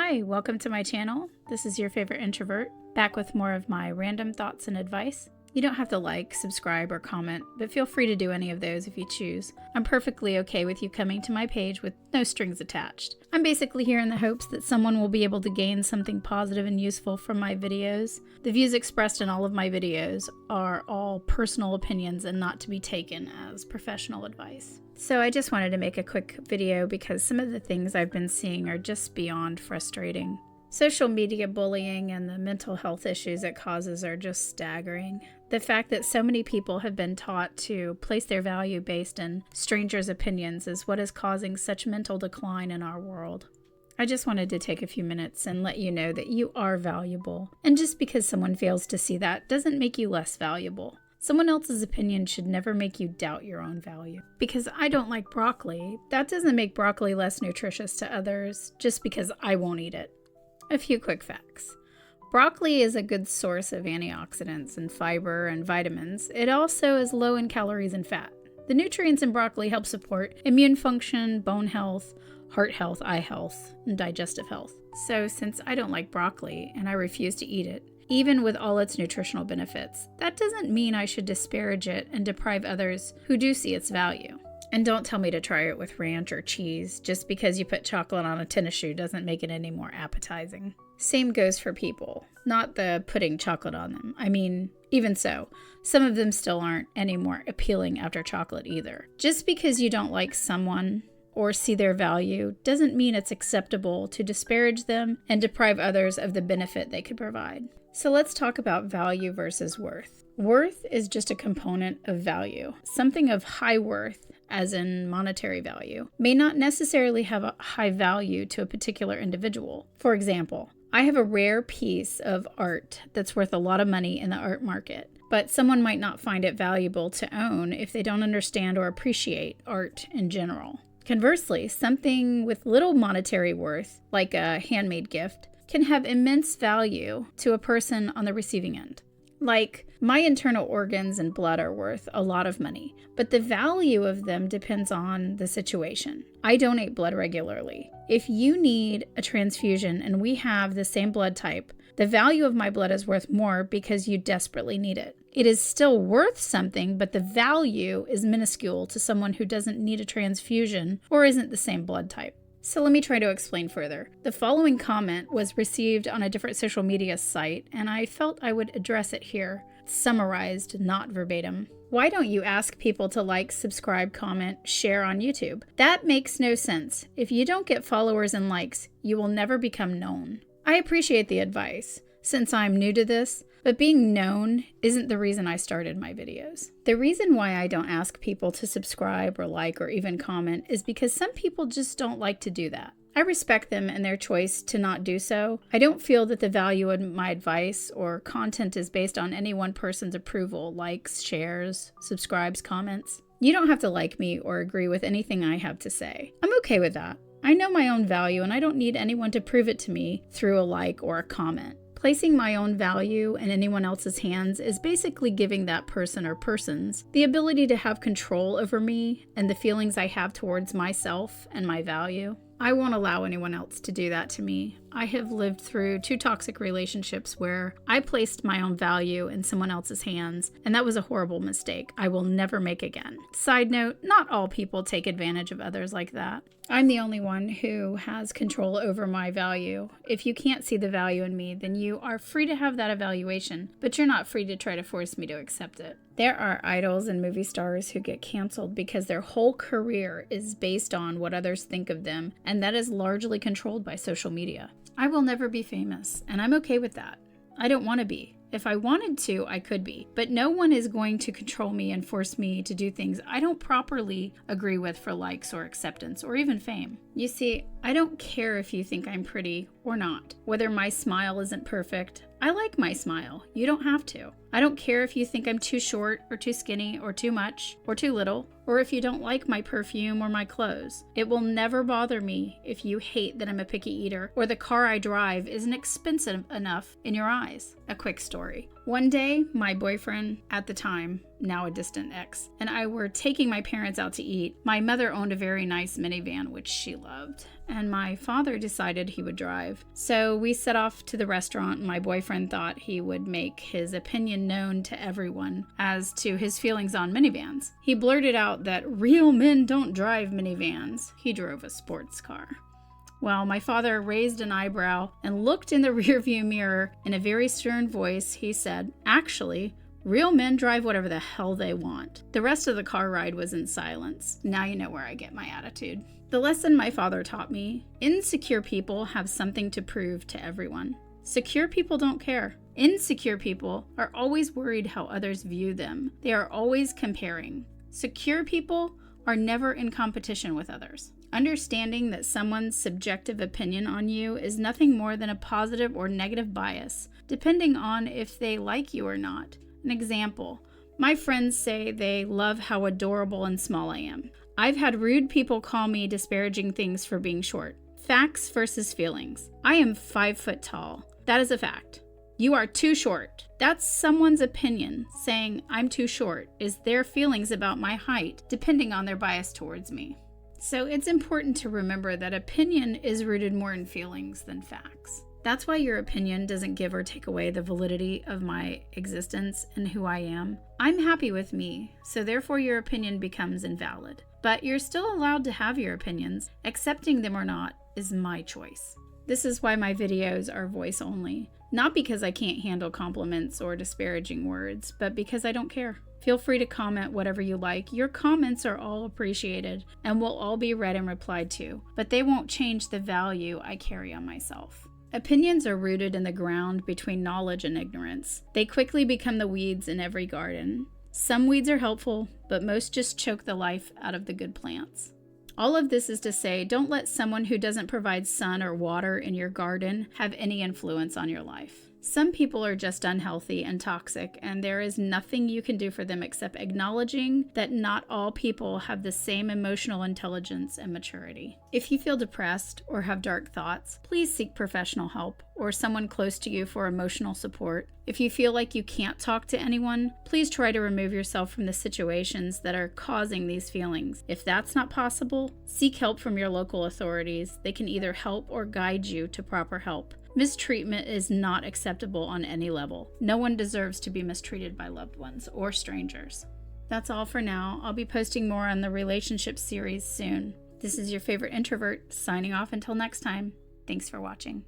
Hi, welcome to my channel. This is your favorite introvert, back with more of my random thoughts and advice. You don't have to like, subscribe, or comment, but feel free to do any of those if you choose. I'm perfectly okay with you coming to my page with no strings attached. I'm basically here in the hopes that someone will be able to gain something positive and useful from my videos. The views expressed in all of my videos are all personal opinions and not to be taken as professional advice. So I just wanted to make a quick video because some of the things I've been seeing are just beyond frustrating. Social media bullying and the mental health issues it causes are just staggering. The fact that so many people have been taught to place their value based in strangers' opinions is what is causing such mental decline in our world. I just wanted to take a few minutes and let you know that you are valuable. And just because someone fails to see that doesn't make you less valuable. Someone else's opinion should never make you doubt your own value. Because I don't like broccoli, that doesn't make broccoli less nutritious to others just because I won't eat it. A few quick facts. Broccoli is a good source of antioxidants and fiber and vitamins. It also is low in calories and fat. The nutrients in broccoli help support immune function, bone health, heart health, eye health, and digestive health. So since I don't like broccoli and I refuse to eat it, even with all its nutritional benefits, that doesn't mean I should disparage it and deprive others who do see its value. And don't tell me to try it with ranch or cheese. Just because you put chocolate on a tennis shoe doesn't make it any more appetizing. Same goes for people, not the putting chocolate on them. I mean, even so, some of them still aren't any more appealing after chocolate either. Just because you don't like someone or see their value doesn't mean it's acceptable to disparage them and deprive others of the benefit they could provide. So let's talk about value versus worth. Worth is just a component of value. Something of high worth, as in monetary value, may not necessarily have a high value to a particular individual. For example, I have a rare piece of art that's worth a lot of money in the art market, but someone might not find it valuable to own if they don't understand or appreciate art in general. Conversely, something with little monetary worth, like a handmade gift, can have immense value to a person on the receiving end. Like, my internal organs and blood are worth a lot of money, but the value of them depends on the situation. I donate blood regularly. If you need a transfusion and we have the same blood type, the value of my blood is worth more because you desperately need it. It is still worth something, but the value is minuscule to someone who doesn't need a transfusion or isn't the same blood type. So let me try to explain further. The following comment was received on a different social media site, and I felt I would address it here. It's summarized, not verbatim. Why don't you ask people to like, subscribe, comment, share on YouTube? That makes no sense. If you don't get followers and likes, you will never become known. I appreciate the advice, since I'm new to this, but being known isn't the reason I started my videos. The reason why I don't ask people to subscribe or like or even comment is because some people just don't like to do that. I respect them and their choice to not do so. I don't feel that the value of my advice or content is based on any one person's approval, likes, shares, subscribes, comments. You don't have to like me or agree with anything I have to say. I'm okay with that. I know my own value and I don't need anyone to prove it to me through a like or a comment. Placing my own value in anyone else's hands is basically giving that person or persons the ability to have control over me and the feelings I have towards myself and my value. I won't allow anyone else to do that to me. I have lived through 2 toxic relationships where I placed my own value in someone else's hands, and that was a horrible mistake I will never make again. Side note, not all people take advantage of others like that. I'm the only one who has control over my value. If you can't see the value in me, then you are free to have that evaluation, but you're not free to try to force me to accept it. There are idols and movie stars who get canceled because their whole career is based on what others think of them, and that is largely controlled by social media. I will never be famous, and I'm okay with that. I don't want to be. If I wanted to, I could be. But no one is going to control me and force me to do things I don't properly agree with for likes or acceptance or even fame. You see, I don't care if you think I'm pretty or not. Whether my smile isn't perfect, I like my smile. You don't have to. I don't care if you think I'm too short or too skinny or too much or too little, or if you don't like my perfume or my clothes. It will never bother me if you hate that I'm a picky eater or the car I drive isn't expensive enough in your eyes. A quick story. One day, my boyfriend, at the time, now a distant ex, and I were taking my parents out to eat. My mother owned a very nice minivan, which she loved, and my father decided he would drive. So we set off to the restaurant, and my boyfriend thought he would make his opinion known to everyone as to his feelings on minivans. He blurted out that real men don't drive minivans. He drove a sports car. Well, my father raised an eyebrow and looked in the rearview mirror. In a very stern voice, he said, "Actually, real men drive whatever the hell they want." The rest of the car ride was in silence. Now you know where I get my attitude. The lesson my father taught me: insecure people have something to prove to everyone. Secure people don't care. Insecure people are always worried how others view them. They are always comparing. Secure people are never in competition with others. Understanding that someone's subjective opinion on you is nothing more than a positive or negative bias, depending on if they like you or not. An example: my friends say they love how adorable and small I am. I've had rude people call me disparaging things for being short. Facts versus feelings. I am 5 foot tall. That is a fact. You are too short. That's someone's opinion. Saying I'm too short is their feelings about my height, depending on their bias towards me. So it's important to remember that opinion is rooted more in feelings than facts. That's why your opinion doesn't give or take away the validity of my existence and who I am. I'm happy with me, so therefore your opinion becomes invalid. But you're still allowed to have your opinions. Accepting them or not is my choice. This is why my videos are voice only. Not because I can't handle compliments or disparaging words, but because I don't care. Feel free to comment whatever you like. Your comments are all appreciated and will all be read and replied to, but they won't change the value I carry on myself. Opinions are rooted in the ground between knowledge and ignorance. They quickly become the weeds in every garden. Some weeds are helpful, but most just choke the life out of the good plants. All of this is to say, don't let someone who doesn't provide sun or water in your garden have any influence on your life. Some people are just unhealthy and toxic, and there is nothing you can do for them except acknowledging that not all people have the same emotional intelligence and maturity. If you feel depressed or have dark thoughts, please seek professional help or someone close to you for emotional support. If you feel like you can't talk to anyone, please try to remove yourself from the situations that are causing these feelings. If that's not possible, seek help from your local authorities. They can either help or guide you to proper help. Mistreatment is not acceptable on any level. No one deserves to be mistreated by loved ones or strangers. That's all for now. I'll be posting more on the relationship series soon. This is your favorite introvert, signing off until next time. Thanks for watching.